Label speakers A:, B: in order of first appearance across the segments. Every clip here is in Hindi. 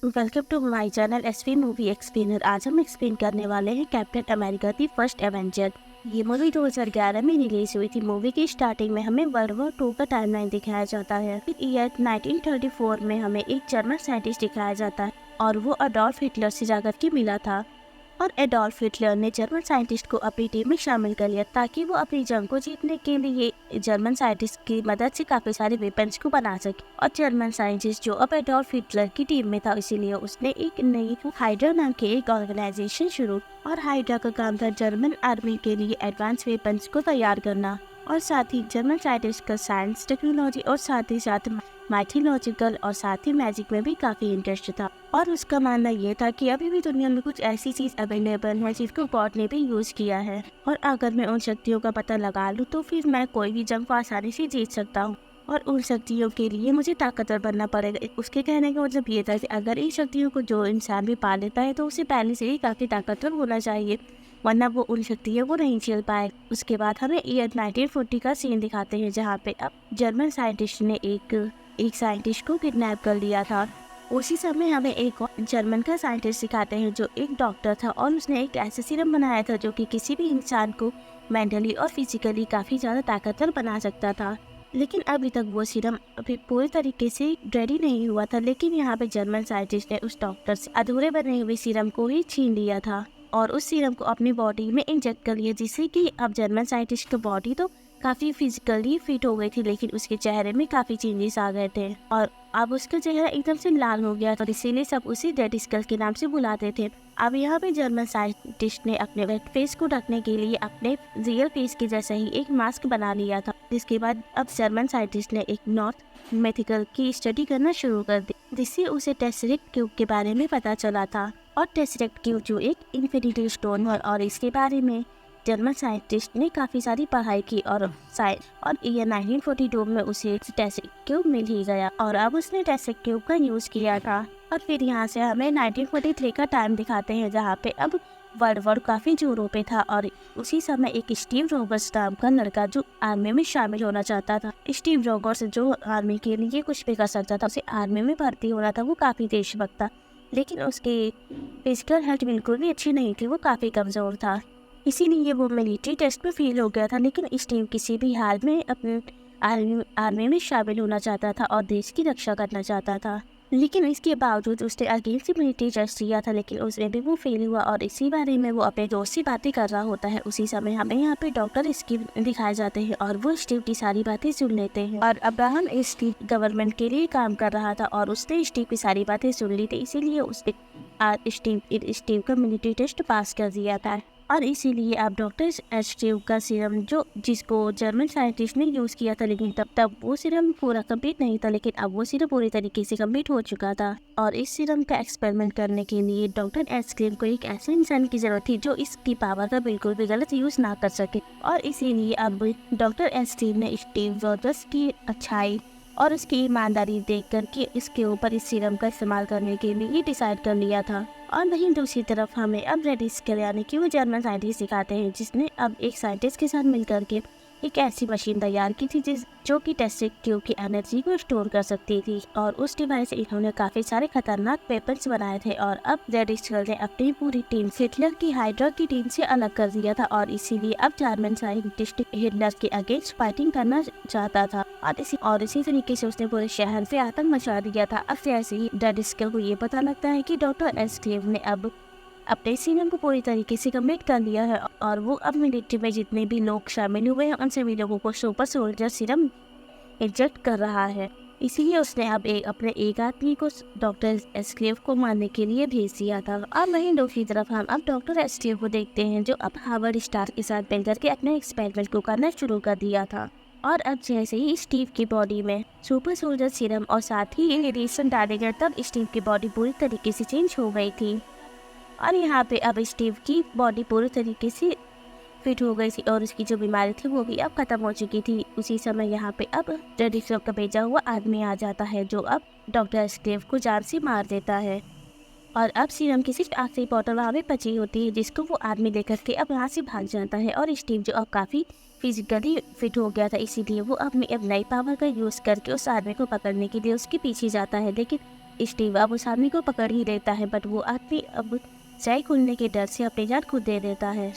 A: Welcome to my channel SV movie explainer. आज हम एक्सप्लेन करने वाले हैं Captain America the First Avenger. ये मूवी 2011 में रिलीज हुई थी। मूवी की स्टार्टिंग में हमें वर्ल्ड वॉर 2 का टाइमलाइन दिखाया जाता है। फिर ईयर 1934 में हमें एक जर्मन साइंटिस्ट दिखाया जाता है और वो अडोल्फ हिटलर से जाकर के मिला था। और एडोल्फ हिटलर ने जर्मन साइंटिस्ट को अपनी टीम में शामिल कर लिया ताकि वो अपनी जंग को जीतने के लिए जर्मन साइंटिस्ट की मदद से काफी सारे वेपन्स को बना सके। और जर्मन साइंटिस्ट जो अब एडोल्फ हिटलर की टीम में था, इसीलिए उसने एक नई हाइड्रा नाम की एक ऑर्गेनाइजेशन शुरू। और हाइड्रा का काम था जर्मन आर्मी के लिए एडवांस वेपन्स को तैयार करना। और साथ ही जर्मन साइंटिस्ट का साइंस, टेक्नोलॉजी और साथ ही साथ माइथोलॉजिकल और साथ ही मैजिक में भी काफी इंटरेस्ट था। और उसका मानना ये था कि अभी भी दुनिया में कुछ ऐसी चीज अवेलेबल है जिसको गॉड ने भी यूज किया है, और अगर मैं उन शक्तियों का पता लगा लूँ तो फिर मैं कोई भी जंग को आसानी से जीत सकता हूँ। और उन शक्तियों के लिए मुझे ताकतवर बनना पड़ेगा। उसके कहने का मतलब ये था कि अगर इन शक्तियों को जो इंसान भी पा लेता है तो उसे पहले से ही काफी ताकतवर होना चाहिए, वरना वो उन शक्तियों को नहीं झेल पाए। उसके बाद हमें ईयर 1940 का सीन दिखाते हैं जहाँ पे अब जर्मन साइंटिस्ट ने एक साइंटिस्ट को किडनैप कर लिया था। उसी समय हमें एक और जर्मन का साइंटिस्ट सिखाते हैं जो एक डॉक्टर था, और उसने एक ऐसा सीरम बनाया था जो कि किसी भी इंसान को मेंटली और फिजिकली काफ़ी ज़्यादा ताकतवर बना सकता था। लेकिन अभी तक वो सीरम अभी पूरी तरीके से रेडी नहीं हुआ था। लेकिन यहाँ पे जर्मन साइंटिस्ट ने उस डॉक्टर से अधूरे बने हुए सीरम को ही छीन लिया था और उस सीरम को अपनी बॉडी में इंजेक्ट कर लिया, जिससे कि अब जर्मन साइंटिस्ट की बॉडी तो काफी फिजिकली फिट हो गई थी, लेकिन उसके चेहरे में काफी चेंजेस आ गए थे और अब उसका चेहरा एकदम से लाल हो गया था, और इसीलिए सब उसे डेड स्कल के नाम से बुलाते थे। अब यहाँ पे जर्मन साइंटिस्ट ने अपने वेट फेस को ढकने के लिए अपने रियल फेस के जैसा ही एक मास्क बना लिया था। जिसके बाद अब जर्मन साइंटिस्ट ने एक नॉर्थ मैथिकल की स्टडी करना शुरू कर दी, जिससे उसे टेसरेक्ट क्यूब के बारे में पता चला था। और टेसरेक्ट क्यूब जो एक इन्फिनिटी स्टोन है, और इसके बारे में जर्मन साइंटिस्ट ने काफ़ी सारी पढ़ाई की और ईयर 1942 में उसे टेसरेक्ट क्यूब मिल ही गया, और अब उसने टेसरेक्ट क्यूब का यूज़ किया था। और फिर यहाँ से हमें 1943 का टाइम दिखाते हैं जहाँ पे अब वर्ल्ड वॉर काफ़ी जोरों पे था, और उसी समय एक स्टीव रॉबर्ट्स नाम का लड़का जो आर्मी में शामिल होना चाहता था। स्टीव रॉबर्ट्स जो आर्मी के लिए कुछ भी कर सकता था, उसे आर्मी में भर्ती होना था। वो काफ़ी देशभक्त था, लेकिन उसकी फिजिकल हेल्थ बिल्कुल भी अच्छी नहीं थी, वो काफ़ी कमज़ोर था। इसीलिए वो मिलिट्री टेस्ट में फेल हो गया था। लेकिन स्टीव किसी भी हाल में अपने आर्मी में शामिल होना चाहता था और देश की रक्षा करना चाहता था। लेकिन इसके बावजूद उसने अगेन से मिलिट्री टेस्ट दिया था, लेकिन उसमें भी वो फेल हुआ, और इसी बारे में वो अपने दोस्त से बातें कर रहा होता है। उसी समय हमें यहाँ पे डॉक्टर स्टीव दिखाए जाते हैं और वो स्टीव की सारी बातें सुन लेते हैं। और अब्राहम स्टीव गवर्नमेंट के लिए काम कर रहा था और उसने स्टीव की सारी बातें सुन ली थी, इसीलिए उसने स्टीव का मिलिट्री टेस्ट पास कर दिया था। और इसीलिए अब डॉक्टर स्टीव का सीरम जिसको जर्मन साइंटिस्ट ने यूज़ किया था, लेकिन तब वो सीरम पूरा कंप्लीट नहीं था, लेकिन अब वो सीरम पूरी तरीके से कंप्लीट हो चुका था। और इस सीरम का एक्सपेरिमेंट करने के लिए डॉक्टर स्टीव को एक ऐसे इंसान की जरूरत थी जो इसकी पावर का बिल्कुल भी गलत यूज़ ना कर सके। और इसीलिए अब डॉक्टर स्टीव ने स्टीव रॉबर्ट्स की अच्छाई और उसकी ईमानदारी देख कर के इसके ऊपर इस सीरम का इस्तेमाल करने के लिए डिसाइड कर लिया था। और वहीं दूसरी तरफ हमें अब रेडिस कर यानी कि वो जर्मन साइंटिस्ट सिखाते हैं जिसने अब एक साइंटिस्ट के साथ मिल करके एक ऐसी मशीन तैयार की थी जो कि टेस्टिक ट्यूब की एनर्जी को स्टोर कर सकती थी। और उस डिवाइस से इन्होंने काफ़ी सारे खतरनाक वेपन्स बनाए थे। और अब रेडिस्कल ने अपनी पूरी टीम हिटलर की हाइड्रा की टीम से अलग कर दिया था, और इसीलिए अब जर्मन साइंटिस्ट हिटलर के अगेंस्ट फाइटिंग करना चाहता था। और इसी तरीके से उसने पूरे शहर से आतंक मचा दिया था। अब जैसे ही रेडिस्कल को ये पता लगता है कि डॉक्टर एस्टेव ने अब अपने सीरम को पूरी तरीके से कम्प्लीट कर लिया है, और वो अब मिलिट्री में जितने भी लोग शामिल हुए हैं उन सभी लोगों को सुपर सोल्जर सीरम इंजेक्ट कर रहा है। इसीलिए उसने अब अपने एक आदमी को डॉक्टर एस्क्लेव को मारने के लिए भेज दिया था। अब वहीं दूसरी तरफ हम अब डॉक्टर एस्क्लेव को देखते हैं जो अब हार्वर्ड स्टार के साथ मिलकर के अपने एक्सपेरिमेंट को करना शुरू कर दिया था। और अब जैसे ही स्टीव की बॉडी में सुपर सोल्जर सीरम और साथ ही रेडिएशन डाले गए, तब स्टीव की बॉडी पूरी तरीके से चेंज हो गई थी। और यहाँ पे अब स्टीव की बॉडी पूरी तरीके से फिट हो गई थी और उसकी जो बीमारी थी वो भी अब खत्म हो चुकी थी। उसी समय यहाँ पे अब रेडिस्कल का भेजा हुआ आदमी आ जाता है जो अब डॉक्टर स्टीव को जान से मार देता है। और अब सीरम की सिर्फ आखिरी बॉटल वहाँ पे बची होती है जिसको वो आदमी लेकर के अब यहाँ से भाग जाता है। और स्टीव जो अब काफ़ी फिजिकली फिट हो गया था, इसीलिए वो अपनी अब नई पावर का यूज़ करके उस आदमी को पकड़ने के लिए उसके पीछे जाता है। लेकिन स्टीव अब उस आदमी को पकड़ ही लेता है, बट वो आदमी अब चाय खुलने के डर से अपनी जान खुद दे देता है।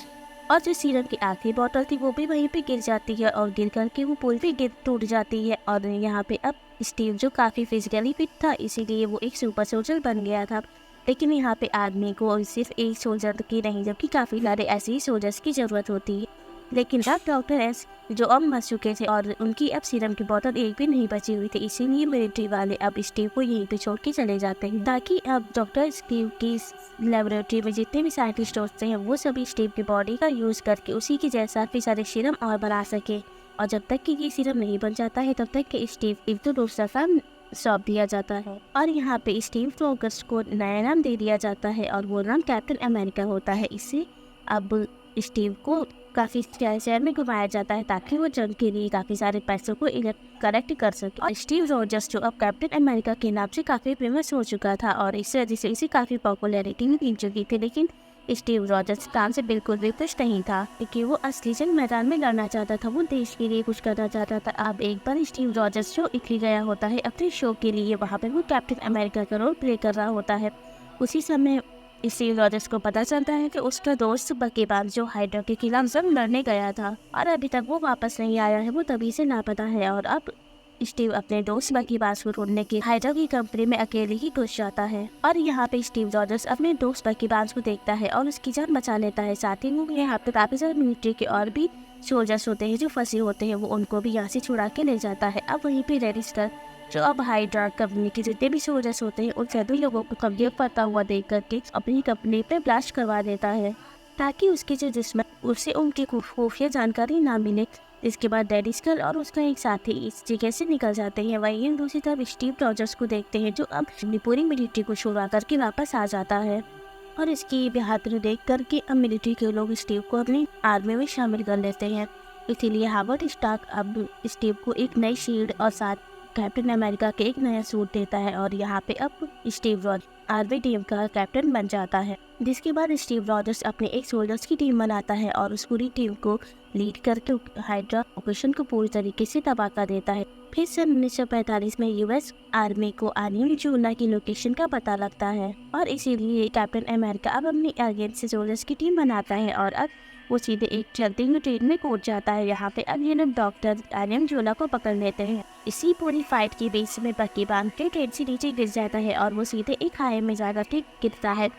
A: और जो सीरम की आखिरी बोतल थी वो भी वहीं पे गिर जाती है और गिर करके वो पूरी गिर टूट जाती है। और यहाँ पे अब स्टीव जो काफ़ी फिजिकली फिट था इसीलिए वो एक सुपर सोल्जर बन गया था। लेकिन यहाँ पे आदमी को सिर्फ एक सोल्जर की नहीं जबकि काफ़ी सारे ऐसे ही सोल्जर्स की ज़रूरत होती है। लेकिन अब डॉक्टर एस जो अब मर चुके थे और उनकी अब सीरम की बोतल एक भी नहीं बची हुई थी, इसीलिए मिलिट्री वाले अब स्टीव को यहीं पे छोड़ के चले जाते हैं ताकि अब डॉक्टर स्टीव की लेबोरेटरी में जितने भी साइंटिस्ट होते हैं वो सभी स्टीव की बॉडी का यूज़ करके उसी के जैसा भी सारे सीरम और बना सके। और जब तक कि ये सीरम नहीं बन जाता है तब तक कि स्टीव को दूसरा काम सौंप दिया जाता है। और यहाँ पे स्टीव रोगर्स को नया नाम दे दिया जाता है और वो नाम कैप्टन अमेरिका होता है। इससे अब स्टीव को काफ़ी शहर में घुमाया जाता है ताकि वो जंग के लिए काफ़ी सारे पैसों को कलेक्ट कर सके। और स्टीव रॉजर्स जो अब कैप्टन अमेरिका के नाम से काफ़ी फेमस हो चुका था और इस वजह से इसे काफ़ी पॉपुलैरिटी भी मिल चुकी थी। लेकिन स्टीव रॉजर्स काम से बिल्कुल भी खुश नहीं था क्योंकि वो असली जंग मैदान में लड़ना चाहता था, वो देश के लिए कुछ करना चाहता था। अब एक बार स्टीव रॉजर्स जो इटली गया होता है अपने शो के लिए, वहाँ पर वो कैप्टन अमेरिका का रोल प्ले कर रहा होता है। उसी समय स्टीव रॉजर्स को पता चलता है कि उसका दोस्त बकीबान जो हाइड्रा के खिलाफ जंग लड़ने गया था और अभी तक वो वापस नहीं आया है, वो तभी से लापता है। और अब स्टीव अपने दोस्त बकीबाज को ढूंढने की हाइड्रा की कंपनी में अकेले ही घुस जाता है। और यहाँ पे स्टीव रॉजर्स अपने दोस्त बकीबाज को देखता है और उसकी जान बचा लेता है। साथ ही वो यहाँ पे काफी सारे मिलिट्री के और भी सोल्जर्स होते हैं जो फंसे होते हैं, वो उनको भी यहाँ से छुड़ा के ले जाता है। अब वहीं पे रेडिस्टर जो अब हाइड्रा कंपनी के जितने भी सोल्जर्स होते हैं उन सभी लोगों को कमजोर पड़ता हुआ देख करके अपनी कंपनी पे ब्लास्ट करवा देता है ताकि उसके जो जिस्म उससे उनकी खुफिया जानकारी ना मिले। इसके बाद रेडिस्टर और उसका एक साथी इस जगह से निकल जाते हैं। वहीं दूसरी तरफ स्टीव रॉजर्स को देखते हैं जो अब अपनी पूरी मिलिट्री को छुड़ा करके वापस आ जाता है। और इसकी बहादुरी देख करके अब मिलिट्री के लोग स्टीव को अपनी आर्मी में शामिल कर लेते हैं। इसीलिए हार्वर्ड स्टार्क अब स्टीव को एक नई शील्ड और साथ कैप्टन अमेरिका के एक नया सूट देता है और यहाँ पे अब स्टीव रॉजर्स आर्मी टीम का कैप्टन बन जाता है। जिसके बाद स्टीव रॉजर्स अपने एक सोल्जर्स की टीम बनाता है और उस पूरी टीम को लीड करके हाइड्रा ऑपरेशन को पूरी तरीके से तबाह कर देता है। फिर सन 1945 में यूएस आर्मी को आर्मी जोना की लोकेशन का पता लगता है और इसीलिए कैप्टन अमेरिका अब अपनी अगेंस्ट सोल्जर्स की टीम बनाता है और अब वो सीधे एक चलती हुई ट्रेन में कूद जाता है। यहाँ पे अब ये लोग डॉक्टर आर्यन जोला को पकड़ लेते हैं। इसी पूरी फाइट के बीच में बकी बांध के ट्रेन से नीचे गिर जाता है और वो सीधे एक खाई में जाकर के गिरता है।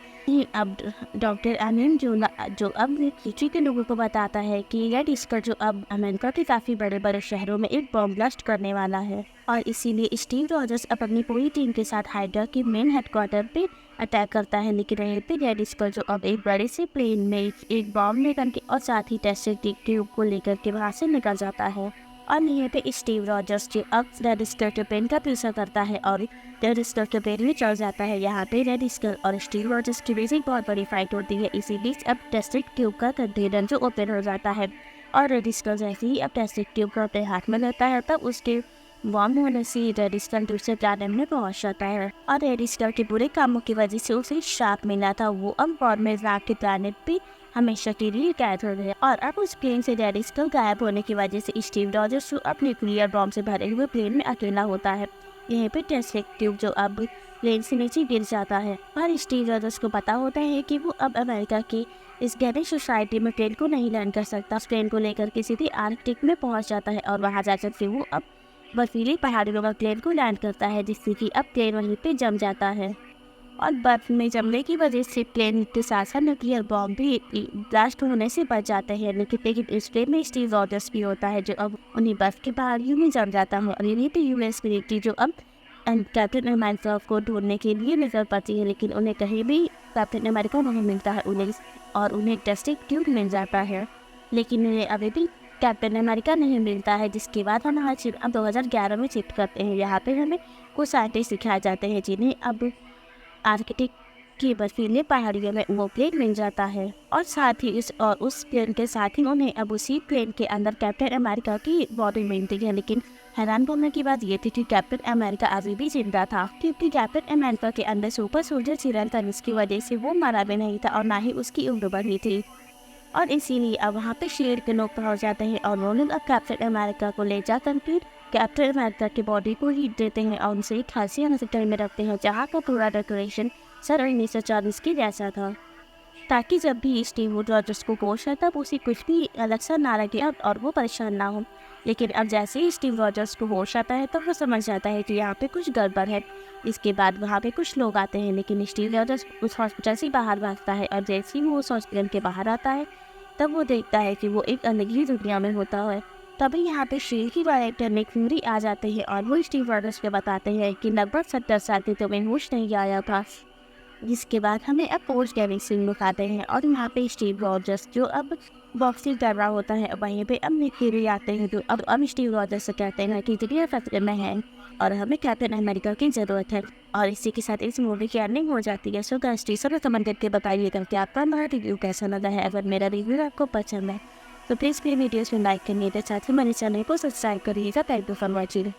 A: अब डॉक्टर आर्यन जोला जो अब मिलिट्री के लोगों को बताता है कि रेड स्कर्ट जो अब अमेरिका के काफ़ी बड़े बड़े शहरों में एक बॉम्ब ब्लास्ट करने वाला है और इसीलिए स्टीव रॉजर्स अब अपनी पूरी टीम के साथ हाइड्रा के मेन हेडक्वार्टर पे अटैक करता है। लेकिन यहाँ पे रेड स्कर्ट जो अब एक बड़े से प्लेन में एक बॉम्ब लेकर के और साथ ही टेस्ट ट्यूब को लेकर के वहाँ से निकल जाता है। और यहाँ पे स्टीव रॉजर्स जो अब रेड स्कर्ट प्लेन का पीछा करता है और रेड स्कर्ट प्लेन में चढ़ जाता है। यहाँ पे रेड स्कर्ट और स्टीव रॉजर्स के बीच एक बहुत बड़ी फाइट होती है। इसी बीच अब टेस्ट ट्यूब का कंटेनर जो ओपन हो जाता है और रेड स्कर्ट जैसे ही अब टेस्ट ट्यूब को अपने हाथ में लेता है तब उसके बॉम्ब होने से रेड स्कर्ट दूसरे प्लैनेट में पहुंच जाता है और रेड स्कर्ट के बुरे कामों की वजह से उसे श्राप मिला था। वो अब बॉर्मेज के प्लैनेट पे हमेशा के लिए कैद हो गए और अब उस प्लेन से रेड स्कर्ट गायब होने की वजह से स्टीव रॉजर्स अपने न्यूक्लियर बॉम्ब से भरे हुए प्लेन में अकेला होता है। यहीं पे टेस्ट ट्यूब जो अब प्लेन से नीचे गिर जाता है और स्टीव रॉजर्स को पता होता है कि वो अब अमेरिका की इस गैरिश सोसाइटी में प्लेन को नहीं लैंड कर सकता। उस प्लेन को लेकर के सीधे आर्कटिक में पहुंच जाता है और वहाँ जाकर के वो अब बर्फीली पहाड़ियों में प्लेन को लैंड करता है जिससे कि अब प्लेन वहीं पे जम जाता है और बर्फ में जमने की वजह से प्लेन के साथ साथ न्यूक्लियर बॉम्ब भी ब्लास्ट होने से बच जाते हैं। लेकिन इस प्लेन में स्टीव रॉजर्स भी होता है जो अब उन्हीं बर्फ के पहाड़ियों में जम जाता है और यहीं पे यूएस मिलिट्री जो अब कैप्टन अमेरिका को ढूंढने के लिए निकल पाती है। लेकिन उन्हें कहीं भी कैप्टन अमेरिका नहीं मिलता है उन्हें टेस्ट ट्यूब मिल जाता है लेकिन उन्हें अभी भी कैप्टन अमेरिका नहीं मिलता है। जिसके बाद हम अब 2011 में शिफ्ट करते हैं। यहाँ पे हमें कुछ साइंटिस्ट सिखाए जाते हैं जिन्हें अब आर्कटिक की बर्फीले पहाड़ियों में वो प्लेन मिल जाता है और साथ ही उस प्लेन के साथ ही उन्हें अब उसी प्लेन के अंदर कैप्टन अमेरिका की बॉडी मिलती है। लेकिन हैरान करने की बात ये थी कि कैप्टन अमेरिका अभी भी जिंदा था क्योंकि कैप्टन अमेरिका के अंदर सुपर सोल्जर सीरम था जिसकी वजह से वो मरा भी नहीं था और ना ही उसकी उम्र बढ़ी थी और इसीलिए अब वहाँ पे शील्ड के लोग पहुँच जाते हैं और वो लोग अब कैप्टन अमेरिका को ले जाकर फिर कैप्टन अमेरिका की बॉडी को हीट देते हैं और उसे एक खासी हॉस्पिटल में रखते हैं जहाँ का पूरा डेकोरेशन सन 1940 के जैसा था, ताकि जब भी स्टीव रॉजर्स को होश है तब उसे कुछ भी अलग सा ना लगे और वो परेशान ना हो। लेकिन अब जैसे ही स्टीव रॉजर्स को होश आता है तो वो समझ जाता है कि यहाँ पे कुछ गड़बड़ है। इसके बाद वहाँ पे कुछ लोग आते हैं, लेकिन स्टीव रॉजर्स उस हॉस्पिटल से बाहर भागता है और जैसे ही वो उस हॉस्पिटल के बाहर आता है तब वो देखता है कि वो एक अलग ही दुनिया में होता है। तभी यहाँ पे शेर की डायरेक्टर निक फ्यूरी आ जाते हैं और वो स्टीव रॉजर्स को बताते हैं कि लगभग 70 साल से तुम्हें होश नहीं आया था। जिसके बाद हमें अब पोस्ट क्रेडिट सीन दिखाते हैं और यहाँ पे स्टीव रॉजर्स जो अब बॉक्सिंग कर रहा होता है, वहीं पे अब निक फ्यूरी आते हैं तो अब स्टीव रॉजर्स से कहते हैं कि दुनिया खतरे में है और हमें कैप्टन अमेरिका की ज़रूरत है। और इसी के साथ इस मूवी की एंडिंग हो जाती है। सो गाइस टीजर कमेंट करके बताइएगा कि आपका हमारा रिव्यू कैसा लगा है। अगर मेरा रिव्यू आपको पसंद है तो प्लीज़ मेरी वीडियोज़ में लाइक करिएगा, साथ ही मेरे चैनल को सब्सक्राइब करिएगा। Thank you for watching.